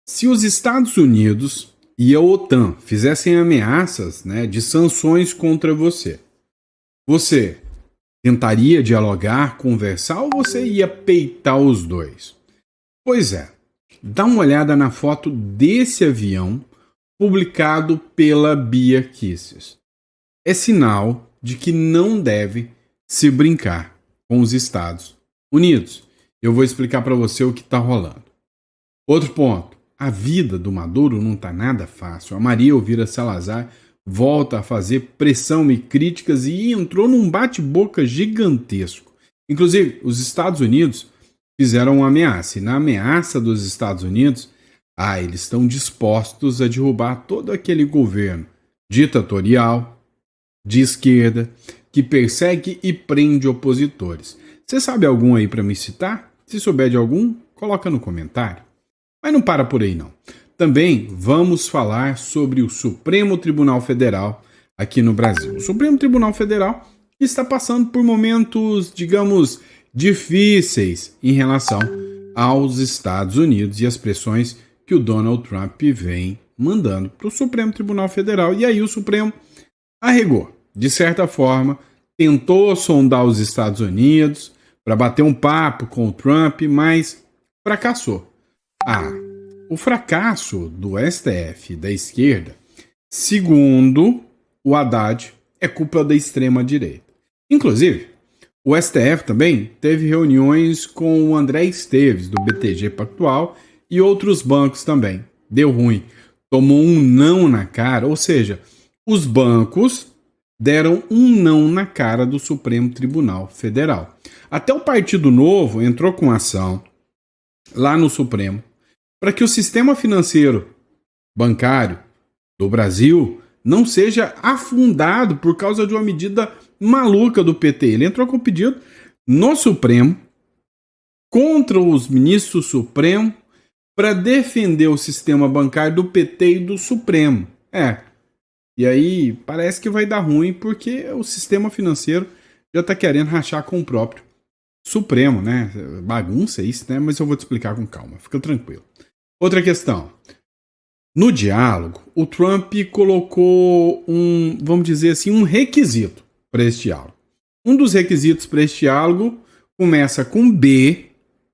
Se os Estados Unidos e a OTAN fizessem ameaças, né, de sanções contra você, você tentaria dialogar, conversar ou você ia peitar os dois? Pois é, dá uma olhada na foto desse avião publicado pela Bia Kicis. É sinal de que não deve se brincar com os Estados Unidos. Eu vou explicar para você o que está rolando. Outro ponto, a vida do Maduro não está nada fácil. A Maria Elvira Salazar volta a fazer pressão e críticas e entrou num bate-boca gigantesco. Inclusive, os Estados Unidos fizeram uma ameaça. E na ameaça dos Estados Unidos, eles estão dispostos a derrubar todo aquele governo ditatorial, de esquerda, que persegue e prende opositores. Você sabe algum aí para me citar? Se souber de algum, coloca no comentário. Mas não para por aí não. Também vamos falar sobre o Supremo Tribunal Federal aqui no Brasil. O Supremo Tribunal Federal está passando por momentos, digamos, difíceis em relação aos Estados Unidos e as pressões que o Donald Trump vem mandando para o Supremo Tribunal Federal. E aí o Supremo arregou. De certa forma, tentou sondar os Estados Unidos para bater um papo com o Trump, mas fracassou. O fracasso do STF da esquerda, segundo o Haddad, é culpa da extrema-direita. Inclusive, o STF também teve reuniões com o André Esteves, do BTG Pactual, e outros bancos também. Deu ruim. Tomou um não na cara, ou seja, os bancos deram um não na cara do Supremo Tribunal Federal. Até o Partido Novo entrou com ação lá no Supremo para que o sistema financeiro bancário do Brasil não seja afundado por causa de uma medida maluca do PT. Ele entrou com pedido no Supremo contra os ministros do Supremo para defender o sistema bancário do PT e do Supremo. E aí parece que vai dar ruim porque o sistema financeiro já está querendo rachar com o próprio Supremo, né? Bagunça isso, né? Mas eu vou te explicar com calma, fica tranquilo. Outra questão. No diálogo, o Trump colocou vamos dizer assim, um requisito para esse diálogo. Um dos requisitos para esse diálogo começa com B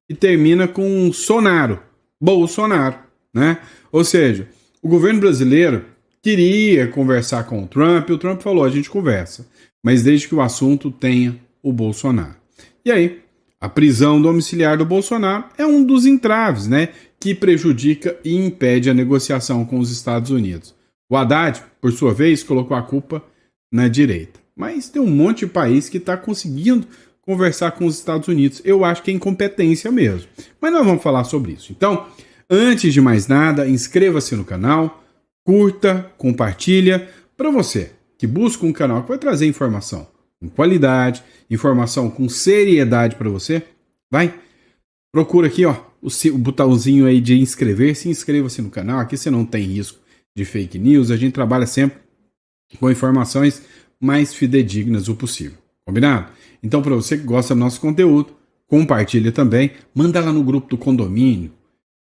e termina com Sonaro, Bolsonaro, né? Ou seja, o governo brasileiro queria conversar com o Trump falou, a gente conversa, mas desde que o assunto tenha o Bolsonaro. E aí, a prisão domiciliar do Bolsonaro é um dos entraves, né, que prejudica e impede a negociação com os Estados Unidos. O Haddad, por sua vez, colocou a culpa na direita. Mas tem um monte de país que está conseguindo conversar com os Estados Unidos. Eu acho que é incompetência mesmo. Mas nós vamos falar sobre isso. Então, antes de mais nada, inscreva-se no canal, curta, compartilha, para você que busca um canal que vai trazer informação com qualidade, informação com seriedade para você, procura aqui, o botãozinho aí de inscrever-se, inscreva-se no canal, aqui você não tem risco de fake news, a gente trabalha sempre com informações mais fidedignas o possível, combinado? Então, para você que gosta do nosso conteúdo, compartilha também, manda lá no grupo do condomínio,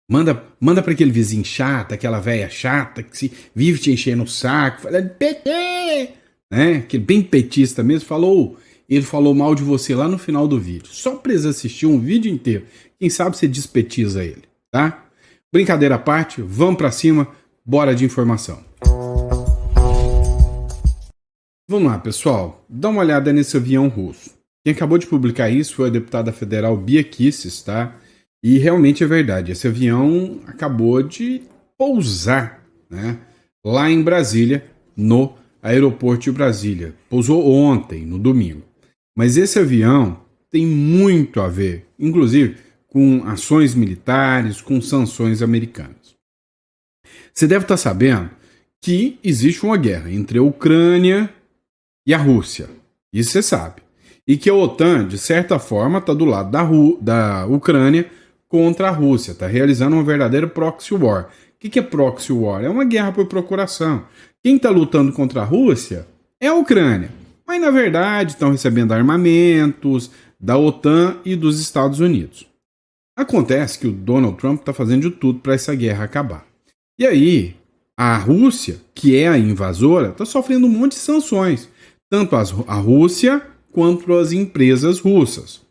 manda para aquele vizinho chato, aquela velha chata que vive te enchendo o saco, falando PT, né? Aquele bem petista mesmo, ele falou mal de você lá no final do vídeo. Só precisa assistir um vídeo inteiro. Quem sabe você despetiza ele, tá? Brincadeira à parte, vamos para cima, bora de informação. Vamos lá, pessoal, dá uma olhada nesse avião russo. Quem acabou de publicar isso foi a deputada federal Bia Kicis, tá? E realmente é verdade, esse avião acabou de pousar, né, lá em Brasília, no aeroporto de Brasília. Pousou ontem, no domingo. Mas esse avião tem muito a ver, inclusive, com ações militares, com sanções americanas. Você deve estar sabendo que existe uma guerra entre a Ucrânia e a Rússia. Isso você sabe. E que a OTAN, de certa forma, está do lado da Ucrânia contra a Rússia, está realizando uma verdadeira proxy war. O que é proxy war? É uma guerra por procuração. Quem está lutando contra a Rússia é a Ucrânia. Mas, na verdade, estão recebendo armamentos da OTAN e dos Estados Unidos. Acontece que o Donald Trump está fazendo de tudo para essa guerra acabar. E aí, a Rússia, que é a invasora, está sofrendo um monte de sanções, tanto a Rússia quanto as empresas russas.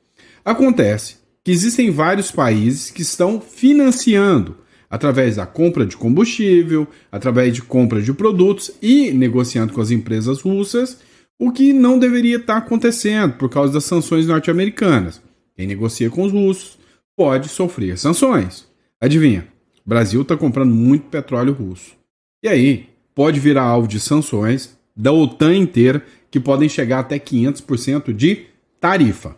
Acontece que existem vários países que estão financiando, através da compra de combustível, através de compra de produtos e negociando com as empresas russas, o que não deveria estar acontecendo por causa das sanções norte-americanas. Quem negocia com os russos pode sofrer sanções. Adivinha? O Brasil está comprando muito petróleo russo. E aí, pode virar alvo de sanções da OTAN inteira, que podem chegar até 500% de tarifa.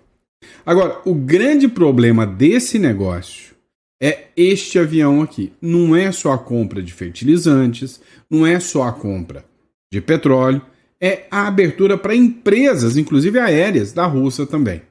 Agora, o grande problema desse negócio é este avião aqui. Não é só a compra de fertilizantes, não é só a compra de petróleo, é a abertura para empresas, inclusive aéreas, da Rússia também.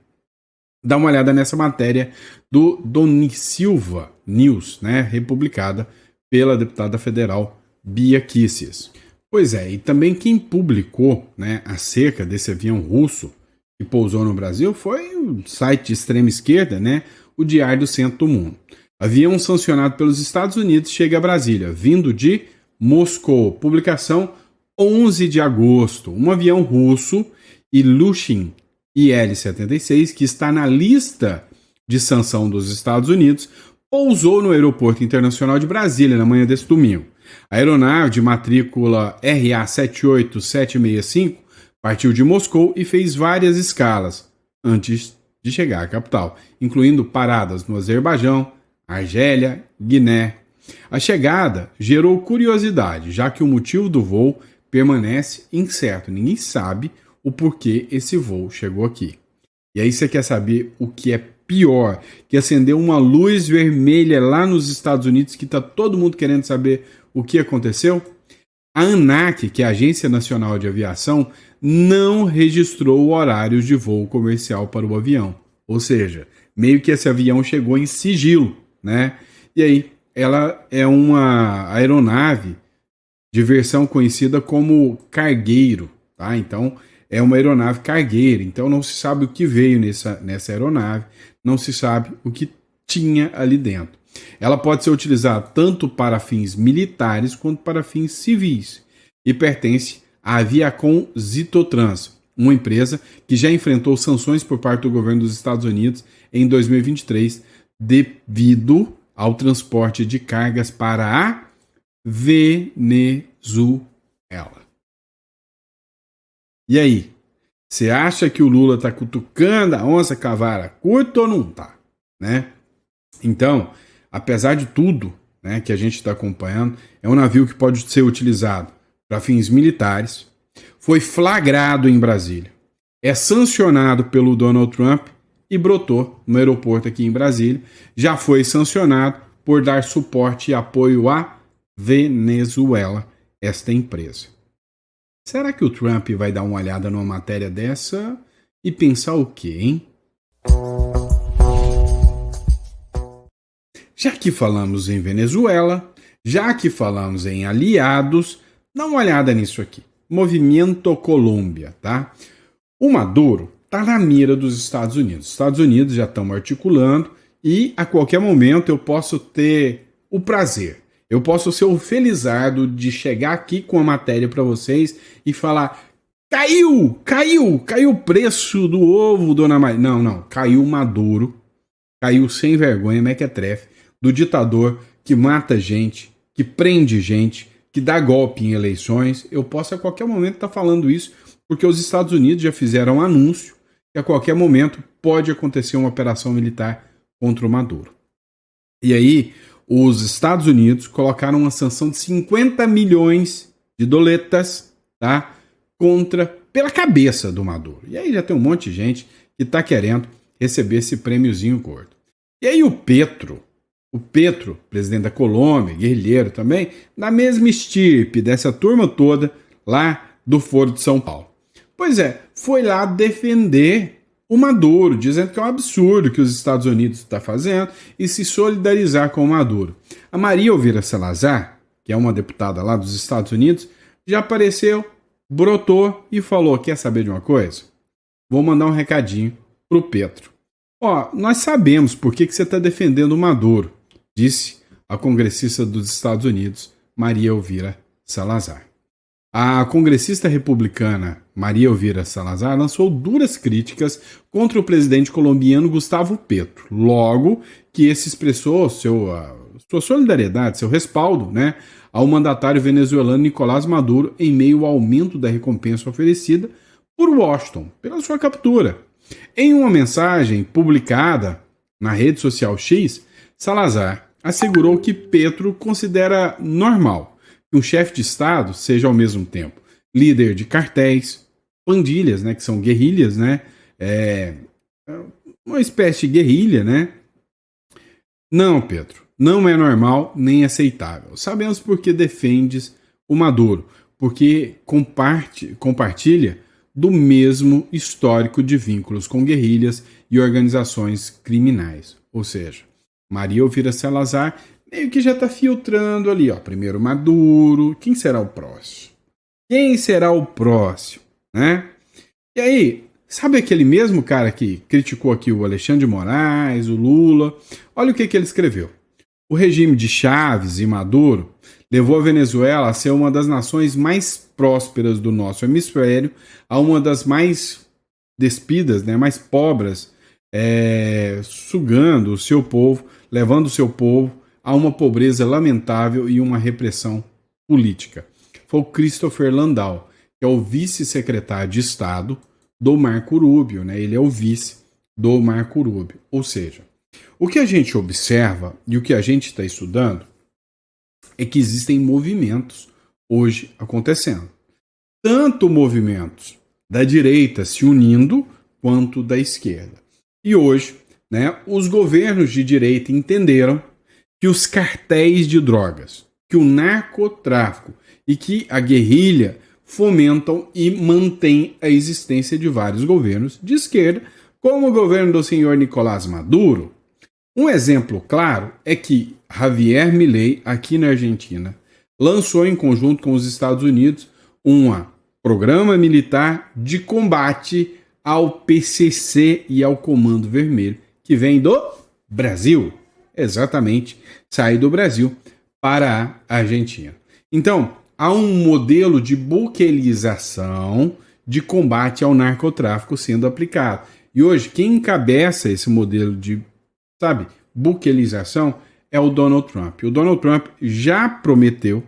Dá uma olhada nessa matéria do Doni Silva News, né, republicada pela deputada federal Bia Kicis. Pois é, e também quem publicou, né, acerca desse avião russo que pousou no Brasil foi o site de extrema esquerda, né, o Diário do Centro do Mundo. Avião sancionado pelos Estados Unidos chega a Brasília, vindo de Moscou. Publicação 11 de agosto. Um avião russo, Ilyushin IL-76, que está na lista de sanção dos Estados Unidos, pousou no Aeroporto Internacional de Brasília na manhã desse domingo. A aeronave de matrícula RA78765 partiu de Moscou e fez várias escalas antes de chegar à capital, incluindo paradas no Azerbaijão, Argélia, Guiné. A chegada gerou curiosidade, já que o motivo do voo permanece incerto. Ninguém sabe o porquê esse voo chegou aqui. E aí você quer saber o que é pior, que acendeu uma luz vermelha lá nos Estados Unidos, que está todo mundo querendo saber o que aconteceu? A ANAC, que é a Agência Nacional de Aviação, não registrou horários de voo comercial para o avião. Ou seja, meio que esse avião chegou em sigilo, né? E aí, ela é uma aeronave de versão conhecida como cargueiro, tá? Então, é uma aeronave cargueira, então não se sabe o que veio nessa aeronave, não se sabe o que tinha ali dentro. Ela pode ser utilizada tanto para fins militares quanto para fins civis e pertence à Aviacom Zitotrans, uma empresa que já enfrentou sanções por parte do governo dos Estados Unidos em 2023 devido ao transporte de cargas para a Venezuela. E aí, você acha que o Lula está cutucando a onça cavara curta ou não está? Né? Então, apesar de tudo, né, que a gente está acompanhando, é um navio que pode ser utilizado para fins militares, foi flagrado em Brasília, é sancionado pelo Donald Trump e brotou no aeroporto aqui em Brasília, já foi sancionado por dar suporte e apoio à Venezuela, esta empresa. Será que o Trump vai dar uma olhada numa matéria dessa e pensar o quê, hein? Já que falamos em Venezuela, já que falamos em aliados, dá uma olhada nisso aqui. Movimento Colômbia, tá? O Maduro está na mira dos Estados Unidos. Os Estados Unidos já estão articulando e a qualquer momento eu posso ter o prazer, eu posso ser o felizardo de chegar aqui com a matéria para vocês e falar: caiu o preço do ovo, dona Maria. Não, caiu o Maduro, caiu sem vergonha, mequetrefe, do ditador que mata gente, que prende gente, que dá golpe em eleições. Eu posso a qualquer momento estar falando isso, porque os Estados Unidos já fizeram um anúncio que a qualquer momento pode acontecer uma operação militar contra o Maduro. E aí, os Estados Unidos colocaram uma sanção de 50 milhões de doletas, tá, pela cabeça do Maduro. E aí já tem um monte de gente que está querendo receber esse prêmiozinho gordo. E aí o Petro, presidente da Colômbia, guerrilheiro também, da mesma estirpe dessa turma toda lá do Foro de São Paulo. Pois é, foi lá defender o Maduro, dizendo que é um absurdo que os Estados Unidos estão fazendo e se solidarizar com o Maduro. A Maria Elvira Salazar, que é uma deputada lá dos Estados Unidos, já apareceu, brotou e falou: quer saber de uma coisa? Vou mandar um recadinho pro Petro. Ó, nós sabemos por que você está defendendo o Maduro, disse a congressista dos Estados Unidos, Maria Elvira Salazar. A congressista republicana Maria Elvira Salazar lançou duras críticas contra o presidente colombiano Gustavo Petro, logo que esse expressou sua solidariedade, seu respaldo, né, ao mandatário venezuelano Nicolás Maduro em meio ao aumento da recompensa oferecida por Washington pela sua captura. Em uma mensagem publicada na rede social X, Salazar assegurou que Petro considera normal que um chefe de Estado seja ao mesmo tempo líder de cartéis, pandilhas, né, que são guerrilhas, né, uma espécie de guerrilha, né? Não, Pedro, não é normal nem aceitável. Sabemos porque defendes o Maduro, porque compartilha do mesmo histórico de vínculos com guerrilhas e organizações criminais. Ou seja, Maria Elvira Salazar meio que já está filtrando ali, ó. Primeiro Maduro, quem será o próximo? Quem será o próximo, né? E aí, sabe aquele mesmo cara que criticou aqui o Alexandre de Moraes, o Lula? Olha o que ele escreveu. O regime de Chávez e Maduro levou a Venezuela a ser uma das nações mais prósperas do nosso hemisfério, a uma das mais despidas, né, mais pobres, sugando o seu povo, levando o seu povo a uma pobreza lamentável e uma repressão política. Foi o Christopher Landau, que é o vice-secretário de Estado do Marco Rubio, né? Ele é o vice do Marco Rubio. Ou seja, o que a gente observa e o que a gente está estudando é que existem movimentos hoje acontecendo. Tanto movimentos da direita se unindo, quanto da esquerda. E hoje, né, os governos de direita entenderam que os cartéis de drogas, que o narcotráfico e que a guerrilha fomentam e mantêm a existência de vários governos de esquerda, como o governo do senhor Nicolás Maduro. Um exemplo claro é que Javier Milei, aqui na Argentina, lançou em conjunto com os Estados Unidos um programa militar de combate ao PCC e ao Comando Vermelho, que vem do Brasil. Exatamente, sair do Brasil para a Argentina. Então, há um modelo de buquelização de combate ao narcotráfico sendo aplicado. E hoje, quem encabeça esse modelo de, buquelização é o Donald Trump. O Donald Trump já prometeu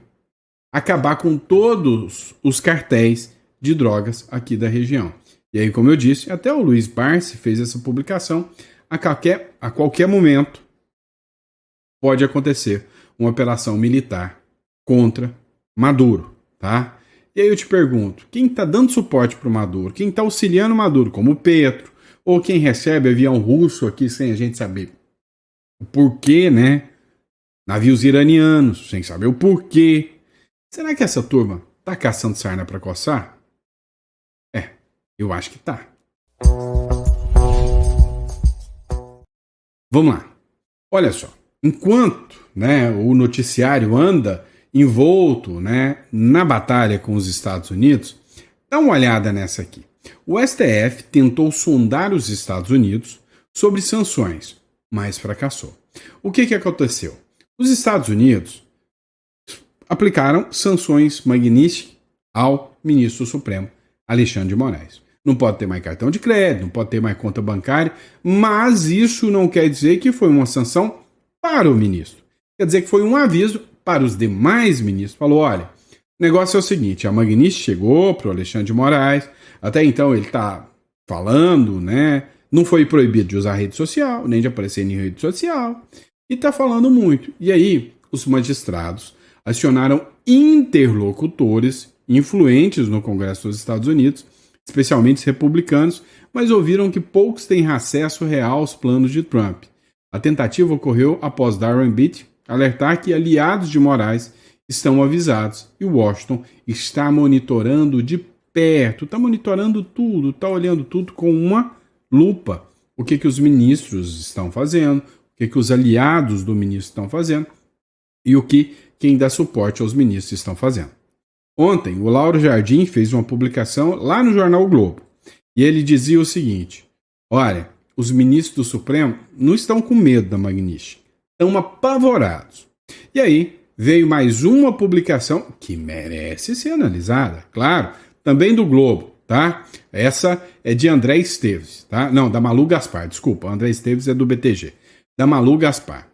acabar com todos os cartéis de drogas aqui da região. E aí, como eu disse, até o Luiz Barsi fez essa publicação. A qualquer momento pode acontecer uma operação militar contra Maduro, tá? E aí eu te pergunto, quem está dando suporte para o Maduro? Quem está auxiliando o Maduro, como o Petro? Ou quem recebe avião russo aqui sem a gente saber o porquê, né? Navios iranianos, sem saber o porquê. Será que essa turma tá caçando sarna para coçar? Eu acho que tá. Vamos lá. Olha só. Enquanto, né, o noticiário anda envolto, né, na batalha com os Estados Unidos, dá uma olhada nessa aqui. O STF tentou sondar os Estados Unidos sobre sanções, mas fracassou. O que aconteceu? Os Estados Unidos aplicaram sanções magníficas ao ministro Supremo, Alexandre de Moraes. Não pode ter mais cartão de crédito, não pode ter mais conta bancária, mas isso não quer dizer que foi uma sanção para o ministro. Quer dizer que foi um aviso para os demais ministros. Falou, olha, o negócio é o seguinte, a Magnífica chegou para o Alexandre de Moraes, até então ele está falando, né? Não foi proibido de usar rede social, nem de aparecer em rede social, e está falando muito. E aí, os magistrados acionaram interlocutores influentes no Congresso dos Estados Unidos, especialmente os republicanos, mas ouviram que poucos têm acesso real aos planos de Trump. A tentativa ocorreu após Darren Beattie alertar que aliados de Moraes estão avisados e Washington está monitorando de perto, está monitorando tudo, está olhando tudo com uma lupa. O que os ministros estão fazendo, o que os aliados do ministro estão fazendo e o que quem dá suporte aos ministros estão fazendo. Ontem, o Lauro Jardim fez uma publicação lá no jornal o Globo e ele dizia o seguinte, olha, os ministros do Supremo não estão com medo da Magnitsky, estão apavorados. E aí veio mais uma publicação que merece ser analisada, claro, também do Globo, tá? Essa é de André Esteves, tá? Não, da Malu Gaspar, desculpa, André Esteves é do BTG, da Malu Gaspar.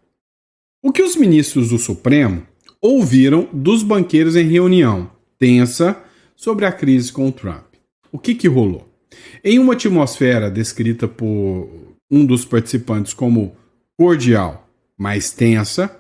O que os ministros do Supremo ouviram dos banqueiros em reunião tensa sobre a crise com o Trump? O que rolou? Em uma atmosfera descrita por um dos participantes como cordial, mas tensa,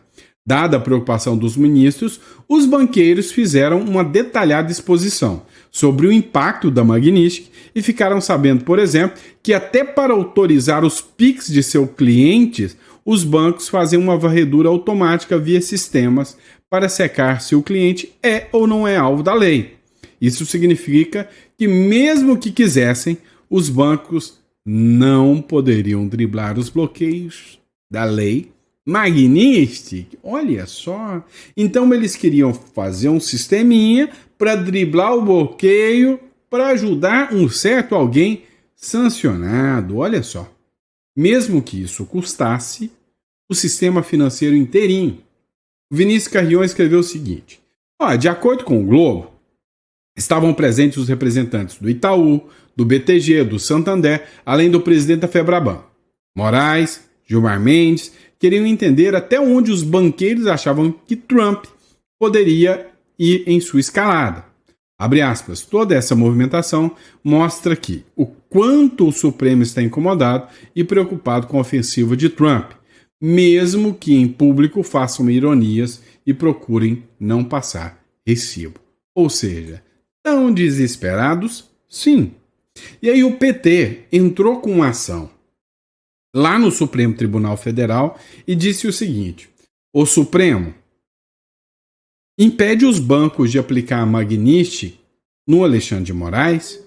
dada a preocupação dos ministros, os banqueiros fizeram uma detalhada exposição sobre o impacto da Magnitsky e ficaram sabendo, por exemplo, que até para autorizar os PIX de seus clientes, os bancos fazem uma varredura automática via sistemas para secar se o cliente é ou não é alvo da lei. Isso significa que, mesmo que quisessem, os bancos não poderiam driblar os bloqueios da lei Magnitsky. Olha só. Então eles queriam fazer um sisteminha para driblar o bloqueio, para ajudar um certo alguém sancionado. Olha só. Mesmo que isso custasse o sistema financeiro inteirinho. Vinícius Carrion escreveu o seguinte: de acordo com o Globo, estavam presentes os representantes do Itaú, do BTG, do Santander, além do presidente da Febraban. Moraes, Gilmar Mendes, queriam entender até onde os banqueiros achavam que Trump poderia ir em sua escalada. Abre aspas, toda essa movimentação mostra que o quanto o Supremo está incomodado e preocupado com a ofensiva de Trump, mesmo que em público façam ironias e procurem não passar recibo. Ou seja, tão desesperados? Sim. E aí o PT entrou com uma ação lá no Supremo Tribunal Federal e disse o seguinte: o Supremo impede os bancos de aplicar a Magnitsky no Alexandre de Moraes.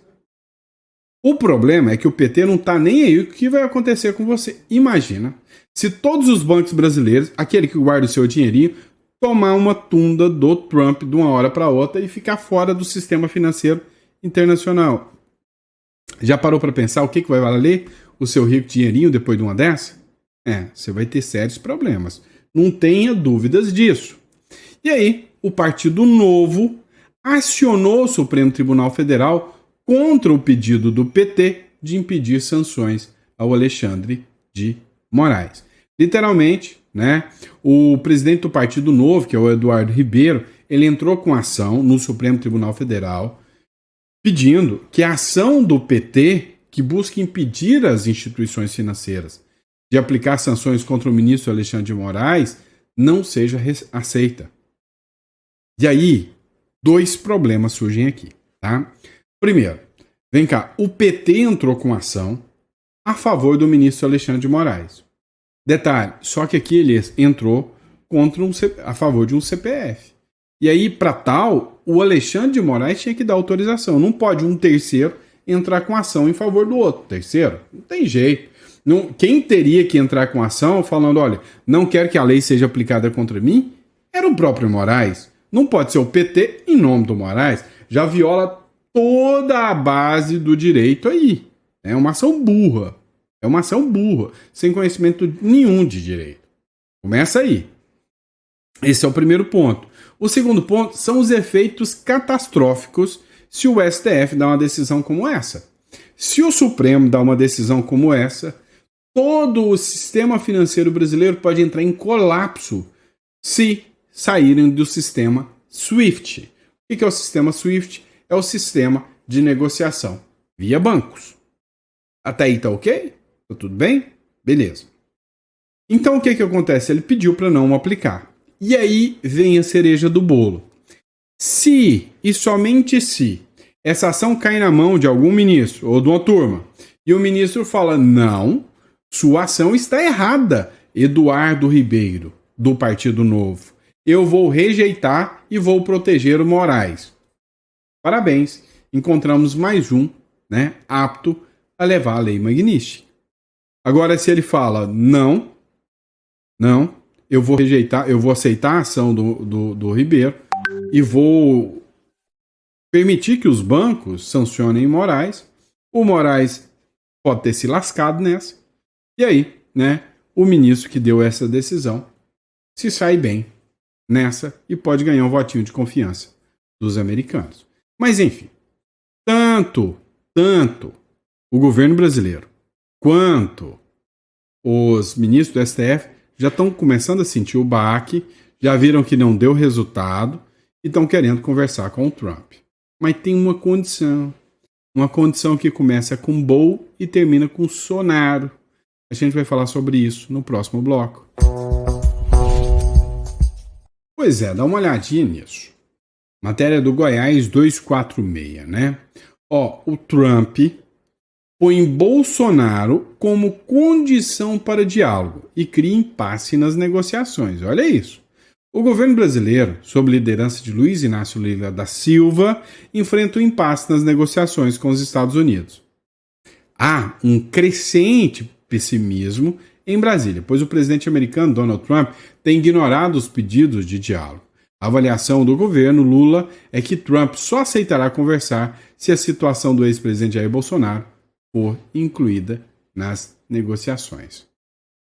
O problema é que o PT não está nem aí o que vai acontecer com você. Imagina se todos os bancos brasileiros, aquele que guarda o seu dinheirinho, tomar uma tunda do Trump de uma hora para outra e ficar fora do sistema financeiro internacional. Já parou para pensar o que vai valer o seu rico dinheirinho depois de uma dessa? Você vai ter sérios problemas. Não tenha dúvidas disso. E aí, o Partido Novo acionou o Supremo Tribunal Federal contra o pedido do PT de impedir sanções ao Alexandre de Moraes. Literalmente, né, o presidente do Partido Novo, que é o Eduardo Ribeiro, ele entrou com ação no Supremo Tribunal Federal pedindo que a ação do PT, que busca impedir as instituições financeiras de aplicar sanções contra o ministro Alexandre de Moraes, não seja aceita. E aí, dois problemas surgem aqui, tá? Primeiro, vem cá, o PT entrou com ação a favor do ministro Alexandre de Moraes. Detalhe, só que aqui ele entrou a favor de um CPF. E aí, para tal, o Alexandre de Moraes tinha que dar autorização. Não pode um terceiro entrar com ação em favor do outro. Terceiro? Não tem jeito. Não, quem teria que entrar com ação falando, olha, não quero que a lei seja aplicada contra mim, era o próprio Moraes. Não pode ser o PT em nome do Moraes. Já viola toda a base do direito aí. É uma ação burra. É uma ação burra, sem conhecimento nenhum de direito. Começa aí. Esse é o primeiro ponto. O segundo ponto são os efeitos catastróficos se o STF dá uma decisão como essa. Se o Supremo dá uma decisão como essa, todo o sistema financeiro brasileiro pode entrar em colapso se saírem do sistema SWIFT. O que é o sistema SWIFT? É o sistema de negociação via bancos. Até aí tá ok? Tá tudo bem? Beleza. Então o que acontece? Ele pediu para não aplicar. E aí vem a cereja do bolo. Se, e somente se, essa ação cai na mão de algum ministro ou de uma turma, e o ministro fala, não, sua ação está errada, Eduardo Ribeiro, do Partido Novo. Eu vou rejeitar e vou proteger o Moraes. Parabéns, encontramos mais um, né, apto a levar a lei Magnitsky. Agora, se ele fala, não, eu vou rejeitar, eu vou aceitar a ação do Ribeiro e vou permitir que os bancos sancionem Moraes. O Moraes pode ter se lascado nessa, E aí, né, o ministro que deu essa decisão se sai bem nessa e pode ganhar um votinho de confiança dos americanos. Mas enfim, tanto o governo brasileiro quanto os ministros do STF já estão começando a sentir o baque, já viram que não deu resultado e estão querendo conversar com o Trump. Mas tem uma condição que começa com Bol e termina com Sonaro. A gente vai falar sobre isso no próximo bloco. Pois é, dá uma olhadinha nisso. Matéria do Goiás 246, né? O Trump põe Bolsonaro como condição para diálogo e cria impasse nas negociações. Olha isso. O governo brasileiro, sob liderança de Luiz Inácio Lula da Silva, enfrenta um impasse nas negociações com os Estados Unidos. Há um crescente pessimismo em Brasília, pois o presidente americano Donald Trump tem ignorado os pedidos de diálogo. A avaliação do governo Lula é que Trump só aceitará conversar se a situação do ex-presidente Jair Bolsonaro for incluída nas negociações.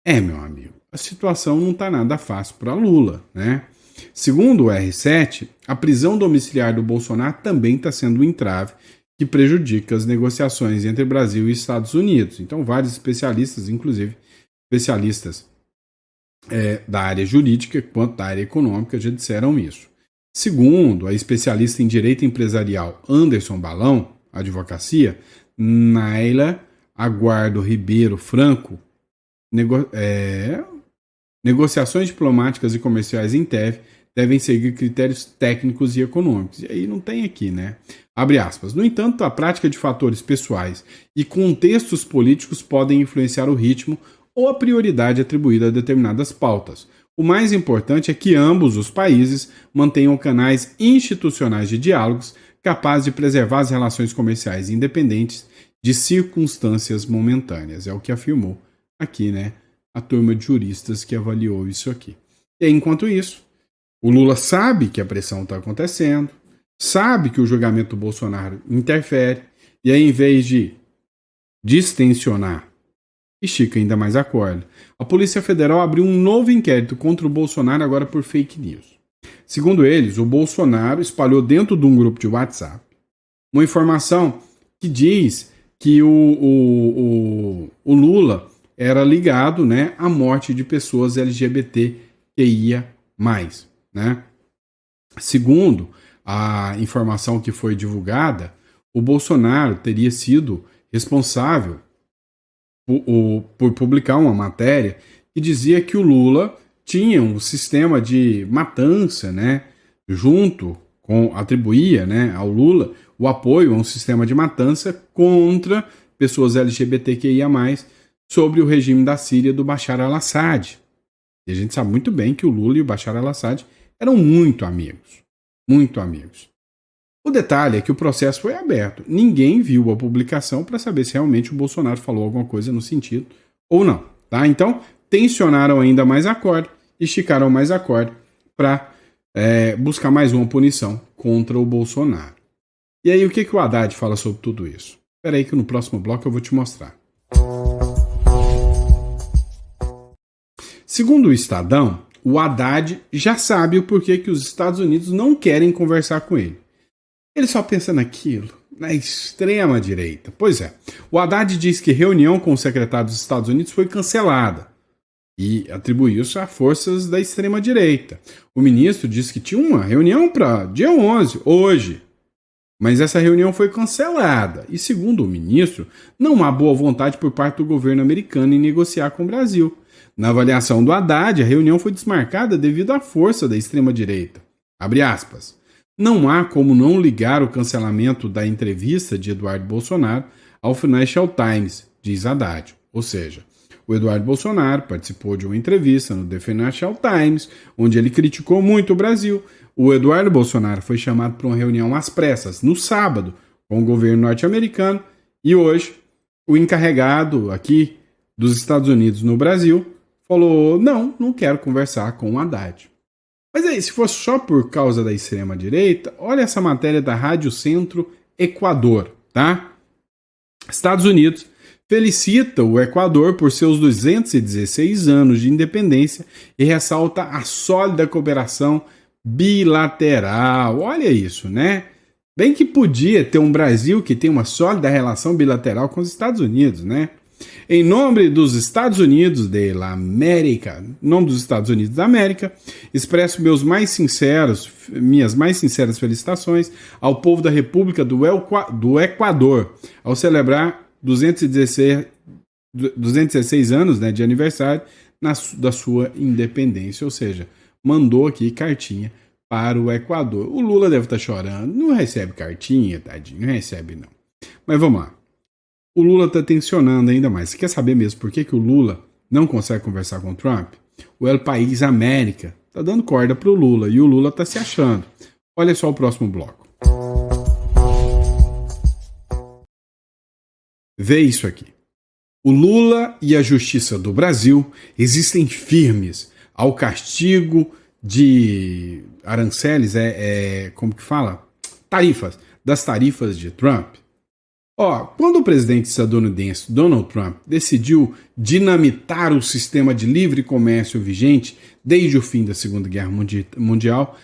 Meu amigo, a situação não está nada fácil para Lula, né? Segundo o R7, a prisão domiciliar do Bolsonaro também está sendo um entrave que prejudica as negociações entre Brasil e Estados Unidos. Então, vários especialistas, inclusive especialistas da área jurídica quanto da área econômica, já disseram isso. Segundo a especialista em direito empresarial Anderson Balão, advocacia, Naila Aguardo Ribeiro Franco, negociações diplomáticas e comerciais em TEV devem seguir critérios técnicos e econômicos. E aí não tem aqui, né? Abre aspas. No entanto, a prática de fatores pessoais e contextos políticos podem influenciar o ritmo ou a prioridade atribuída a determinadas pautas. O mais importante é que ambos os países mantenham canais institucionais de diálogos capazes de preservar as relações comerciais independentes de circunstâncias momentâneas. É o que afirmou aqui, né, a turma de juristas que avaliou isso aqui. E enquanto isso, o Lula sabe que a pressão está acontecendo, sabe que o julgamento do Bolsonaro interfere, e aí, em vez de distensionar, estica ainda mais a corda. A Polícia Federal abriu um novo inquérito contra o Bolsonaro agora por fake news. Segundo eles, o Bolsonaro espalhou dentro de um grupo de WhatsApp uma informação que diz que o Lula era ligado, né, à morte de pessoas LGBTQIA+, né? Segundo a informação que foi divulgada, o Bolsonaro teria sido responsável por publicar uma matéria que dizia que o Lula tinha um sistema de matança, né, atribuía, né, ao Lula o apoio a um sistema de matança contra pessoas LGBTQIA+, sobre o regime da Síria do Bashar al-Assad. E a gente sabe muito bem que o Lula e o Bashar al-Assad eram muito amigos. Muito amigos. O detalhe é que o processo foi aberto. Ninguém viu a publicação para saber se realmente o Bolsonaro falou alguma coisa no sentido ou não. Tá? Então, tensionaram ainda mais a corda, esticaram mais a corda para buscar mais uma punição contra o Bolsonaro. E aí, o que o Haddad fala sobre tudo isso? Espera aí que no próximo bloco eu vou te mostrar. Segundo o Estadão, o Haddad já sabe o porquê que os Estados Unidos não querem conversar com ele. Ele só pensa naquilo, na extrema direita. Pois é, o Haddad diz que reunião com o secretário dos Estados Unidos foi cancelada e atribuiu isso a forças da extrema direita. O ministro disse que tinha uma reunião para dia 11, hoje, mas essa reunião foi cancelada. E segundo o ministro, não há boa vontade por parte do governo americano em negociar com o Brasil. Na avaliação do Haddad, a reunião foi desmarcada devido à força da extrema-direita. Abre aspas. Não há como não ligar o cancelamento da entrevista de Eduardo Bolsonaro ao Financial Times, diz Haddad. Ou seja, o Eduardo Bolsonaro participou de uma entrevista no The Financial Times, onde ele criticou muito o Brasil. O Eduardo Bolsonaro foi chamado para uma reunião às pressas, no sábado, com o governo norte-americano, e hoje o encarregado aqui dos Estados Unidos no Brasil falou, não quero conversar com o Haddad. Mas aí, se fosse só por causa da extrema-direita, olha essa matéria da Rádio Centro Equador, tá? Estados Unidos felicita o Equador por seus 216 anos de independência e ressalta a sólida cooperação bilateral. Olha isso, né? Bem que podia ter um Brasil que tem uma sólida relação bilateral com os Estados Unidos, né? Em nome dos Estados Unidos da América, em nome dos Estados Unidos da América, expresso minhas mais sinceras felicitações ao povo da República do Equador, ao celebrar 216 anos, né, de aniversário da sua independência, ou seja, mandou aqui cartinha para o Equador. O Lula deve estar chorando, não recebe cartinha, tadinho, não recebe não. Mas vamos lá. O Lula está tensionando ainda mais. Você quer saber mesmo por que o Lula não consegue conversar com o Trump? O El País América está dando corda para o Lula e o Lula está se achando. Olha só o próximo bloco. Vê isso aqui. O Lula e a Justiça do Brasil existem firmes ao castigo de aranceles, como que fala? Tarifas, das tarifas de Trump. Quando o presidente estadunidense Donald Trump decidiu dinamitar o sistema de livre comércio vigente desde o fim da Segunda Guerra Mundial,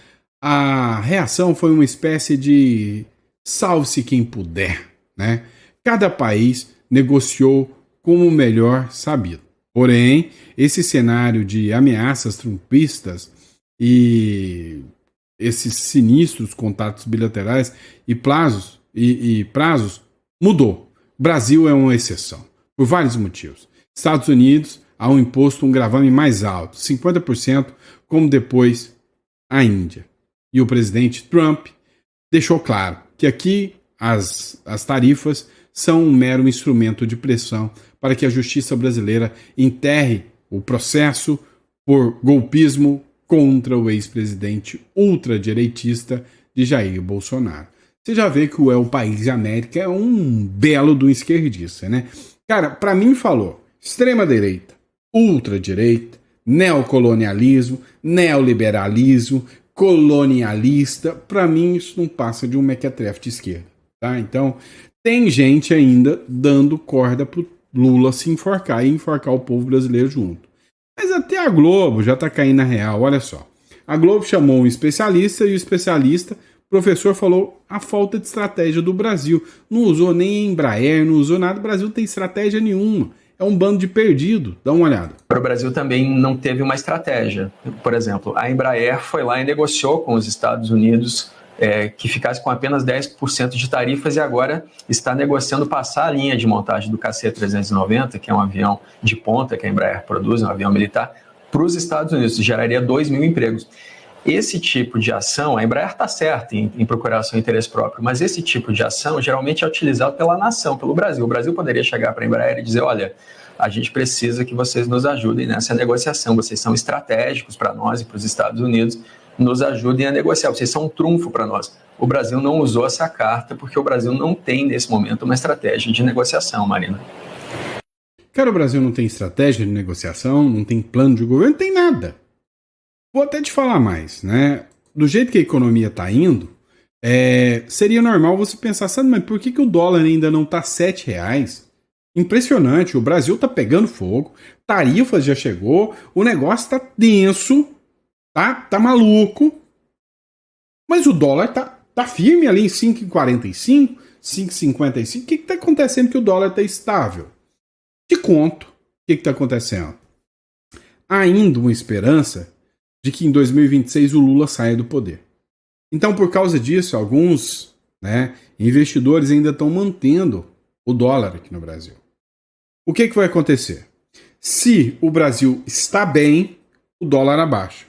a reação foi uma espécie de salve-se quem puder, né? Cada país negociou como melhor sabido. Porém, esse cenário de ameaças trumpistas e esses sinistros contatos bilaterais e prazos mudou. Brasil é uma exceção, por vários motivos. Estados Unidos há imposto um gravame mais alto, 50%, como depois a Índia. E o presidente Trump deixou claro que aqui as tarifas são um mero instrumento de pressão para que a justiça brasileira enterre o processo por golpismo contra o ex-presidente ultradireitista de Jair Bolsonaro. Você já vê que o País América é um belo do esquerdista, né? Cara, pra mim falou extrema-direita, ultradireita, neocolonialismo, neoliberalismo, colonialista. Pra mim isso não passa de um mequetrefe de esquerda, tá? Então, tem gente ainda dando corda pro Lula se enforcar e enforcar o povo brasileiro junto. Mas até a Globo já tá caindo na real, olha só. A Globo chamou um especialista e o especialista... O professor falou a falta de estratégia do Brasil. Não usou nem Embraer, não usou nada. O Brasil não tem estratégia nenhuma. É um bando de perdido. Dá uma olhada. O Brasil também não teve uma estratégia. Por exemplo, a Embraer foi lá e negociou com os Estados Unidos que ficasse com apenas 10% de tarifas e agora está negociando passar a linha de montagem do KC-390, que é um avião de ponta que a Embraer produz, um avião militar, para os Estados Unidos. Isso geraria 2 mil empregos. Esse tipo de ação, a Embraer está certa em procurar seu interesse próprio, mas esse tipo de ação geralmente é utilizado pela nação, pelo Brasil. O Brasil poderia chegar para a Embraer e dizer, olha, a gente precisa que vocês nos ajudem nessa negociação, vocês são estratégicos para nós e para os Estados Unidos, nos ajudem a negociar, vocês são um trunfo para nós. O Brasil não usou essa carta porque o Brasil não tem, nesse momento, uma estratégia de negociação, Marina. Cara, o Brasil não tem estratégia de negociação, não tem plano de governo, não tem nada. Vou até te falar mais, né? Do jeito que a economia está indo, seria normal você pensar, sabe, mas por que o dólar ainda não está R$7? Impressionante, o Brasil está pegando fogo, tarifas já chegou, o negócio está denso, tá maluco, mas o dólar tá firme ali em 5,45, 5,55. O que está acontecendo que o dólar está estável? Te conto o que está acontecendo. Há ainda uma esperança de que em 2026 o Lula saia do poder. Então, por causa disso, alguns investidores ainda estão mantendo o dólar aqui no Brasil. O que vai acontecer? Se o Brasil está bem, o dólar abaixa.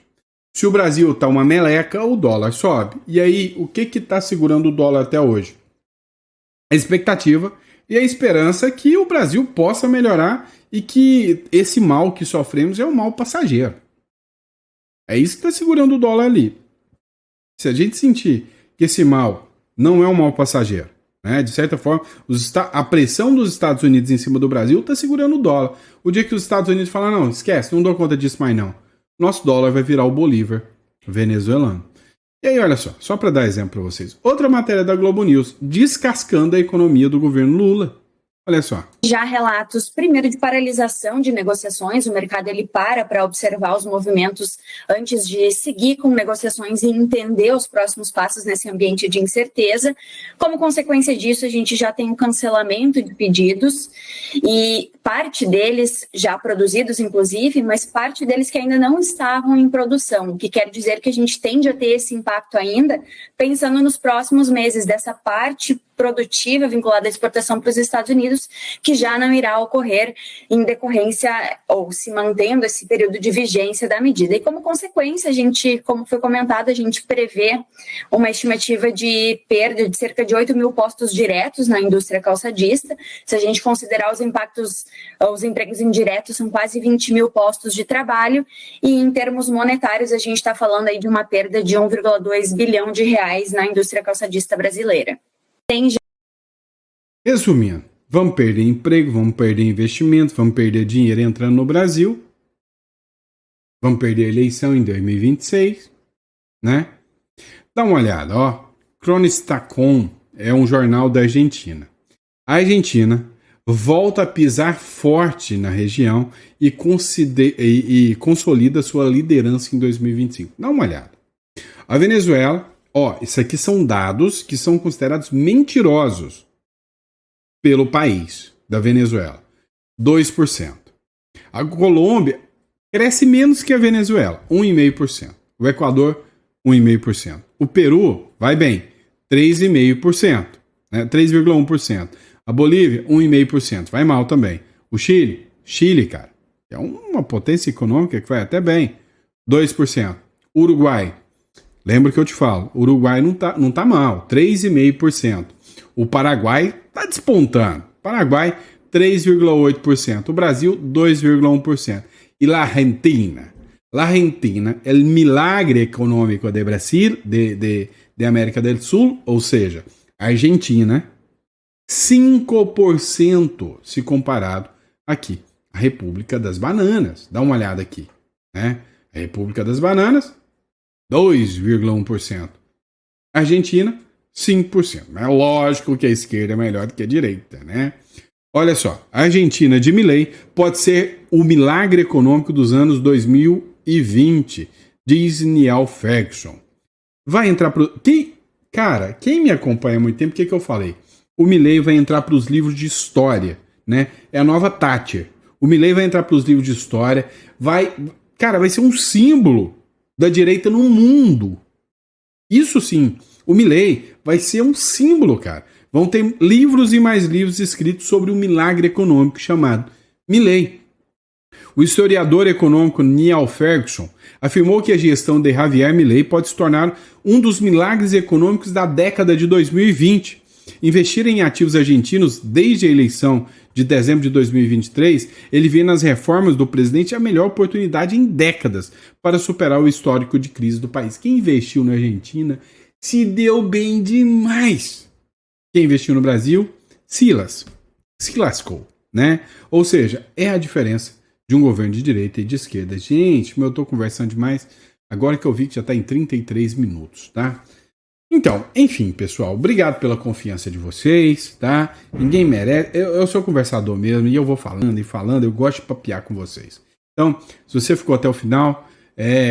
Se o Brasil está uma meleca, o dólar sobe. E aí, o que está segurando o dólar até hoje? A expectativa e a esperança que o Brasil possa melhorar e que esse mal que sofremos é um mal passageiro. É isso que está segurando o dólar ali. Se a gente sentir que esse mal não é um mal passageiro, né, de certa forma, a pressão dos Estados Unidos em cima do Brasil está segurando o dólar. O dia que os Estados Unidos falam, não, esquece, não dou conta disso mais não. Nosso dólar vai virar o Bolívar venezuelano. E aí, olha só para dar exemplo para vocês. Outra matéria da Globo News, descascando a economia do governo Lula. Olha só. Já relatos, primeiro, de paralisação de negociações, o mercado ele para observar os movimentos antes de seguir com negociações e entender os próximos passos nesse ambiente de incerteza. Como consequência disso, a gente já tem um cancelamento de pedidos e parte deles já produzidos, inclusive, mas parte deles que ainda não estavam em produção, o que quer dizer que a gente tende a ter esse impacto ainda, pensando nos próximos meses dessa parte produtiva vinculada à exportação para os Estados Unidos, que já não irá ocorrer em decorrência ou se mantendo esse período de vigência da medida. E como consequência, a gente, como foi comentado, a gente prevê uma estimativa de perda de cerca de 8 mil postos diretos na indústria calçadista. Se a gente considerar os impactos, os empregos indiretos são quase 20 mil postos de trabalho e em termos monetários a gente está falando aí de uma perda de 1,2 bilhão de reais na indústria calçadista brasileira. Resumindo, vamos perder emprego, vamos perder investimento, vamos perder dinheiro entrando no Brasil, vamos perder a eleição em 2026, né? Dá uma olhada, ó. Cronistacom é um jornal da Argentina. A Argentina volta a pisar forte na região e consolida sua liderança em 2025. Dá uma olhada. A Venezuela, ó, isso aqui são dados que são considerados mentirosos pelo país da Venezuela. 2%. A Colômbia cresce menos que a Venezuela, 1,5%. O Equador, 1,5%. O Peru vai bem, 3,5%, né? 3,1%. A Bolívia, 1,5%. Vai mal também. O Chile, cara, é uma potência econômica que vai até bem, 2%. Uruguai, lembra que eu te falo, o Uruguai não tá mal, 3,5%. O Paraguai está despontando. Paraguai, 3,8%. O Brasil, 2,1%. E a Argentina? A Argentina é o milagre econômico de Brasil, de América do Sul, ou seja, a Argentina, 5% se comparado aqui. A República das Bananas. Dá uma olhada aqui, né? A República das Bananas, 2,1%. Argentina, 5%. É lógico que a esquerda é melhor do que a direita, né? Olha só, a Argentina de Milei pode ser o milagre econômico dos anos 2020, diz Niall Ferguson. Vai entrar pro... Quem me acompanha há muito tempo, o que eu falei? O Milei vai entrar para os livros de história, né? É a nova Thatcher. O Milei vai entrar para os livros de história, vai ser um símbolo da direita no mundo. Isso sim, o Milei vai ser um símbolo, cara. Vão ter livros e mais livros escritos sobre o milagre econômico chamado Milei. O historiador econômico Niall Ferguson afirmou que a gestão de Javier Milei pode se tornar um dos milagres econômicos da década de 2020. Investir em ativos argentinos desde a eleição de dezembro de 2023, ele vê nas reformas do presidente a melhor oportunidade em décadas para superar o histórico de crise do país. Quem investiu na Argentina se deu bem demais. Quem investiu no Brasil se lascou, né? Ou seja, é a diferença de um governo de direita e de esquerda. Gente, eu tô conversando demais. Agora que eu vi que já tá em 33 minutos, tá? Então, enfim, pessoal, obrigado pela confiança de vocês, tá? Ninguém merece. Eu sou conversador mesmo e eu vou falando e falando. Eu gosto de papear com vocês. Então, se você ficou até o final,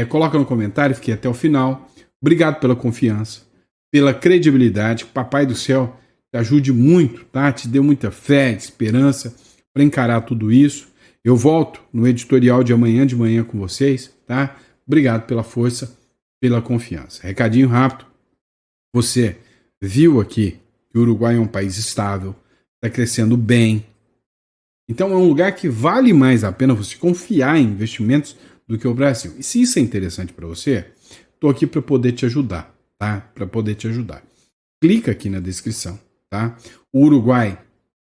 coloca no comentário, fiquei até o final. Obrigado pela confiança, pela credibilidade. Papai do céu te ajude muito, tá? Te dê muita fé, esperança para encarar tudo isso. Eu volto no editorial de amanhã de manhã com vocês, tá? Obrigado pela força, pela confiança. Recadinho rápido. Você viu aqui que o Uruguai é um país estável, está crescendo bem. Então é um lugar que vale mais a pena você confiar em investimentos do que o Brasil. E se isso é interessante para você, estou aqui para poder te ajudar, tá? Para poder te ajudar. Clica aqui na descrição, tá? O Uruguai,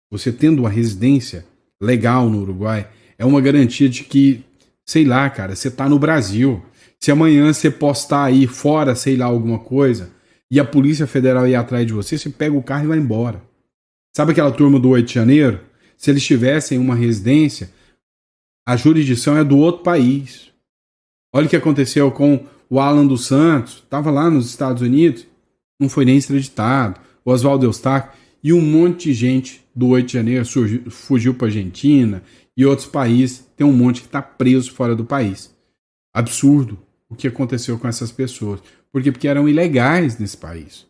você tendo uma residência legal no Uruguai, é uma garantia de que, sei lá, cara, você tá no Brasil. Se amanhã você postar aí fora, sei lá, alguma coisa, e a Polícia Federal ir atrás de você, você pega o carro e vai embora. Sabe aquela turma do 8 de janeiro? Se eles tivessem uma residência, a jurisdição é do outro país. Olha o que aconteceu com o Alan dos Santos, estava lá nos Estados Unidos, não foi nem extraditado. O Oswaldo Eustáquio e um monte de gente do 8 de janeiro fugiu para a Argentina e outros países, tem um monte que está preso fora do país. Absurdo o que aconteceu com essas pessoas. Por quê? Porque eram ilegais nesse país.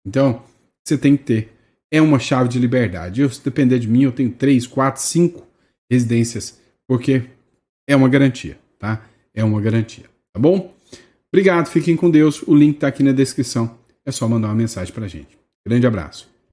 Então, você tem que ter. É uma chave de liberdade. Se depender de mim, eu tenho 3, 4, 5 residências, porque é uma garantia, tá? É uma garantia, tá bom? Obrigado, fiquem com Deus. O link está aqui na descrição. É só mandar uma mensagem pra gente. Grande abraço.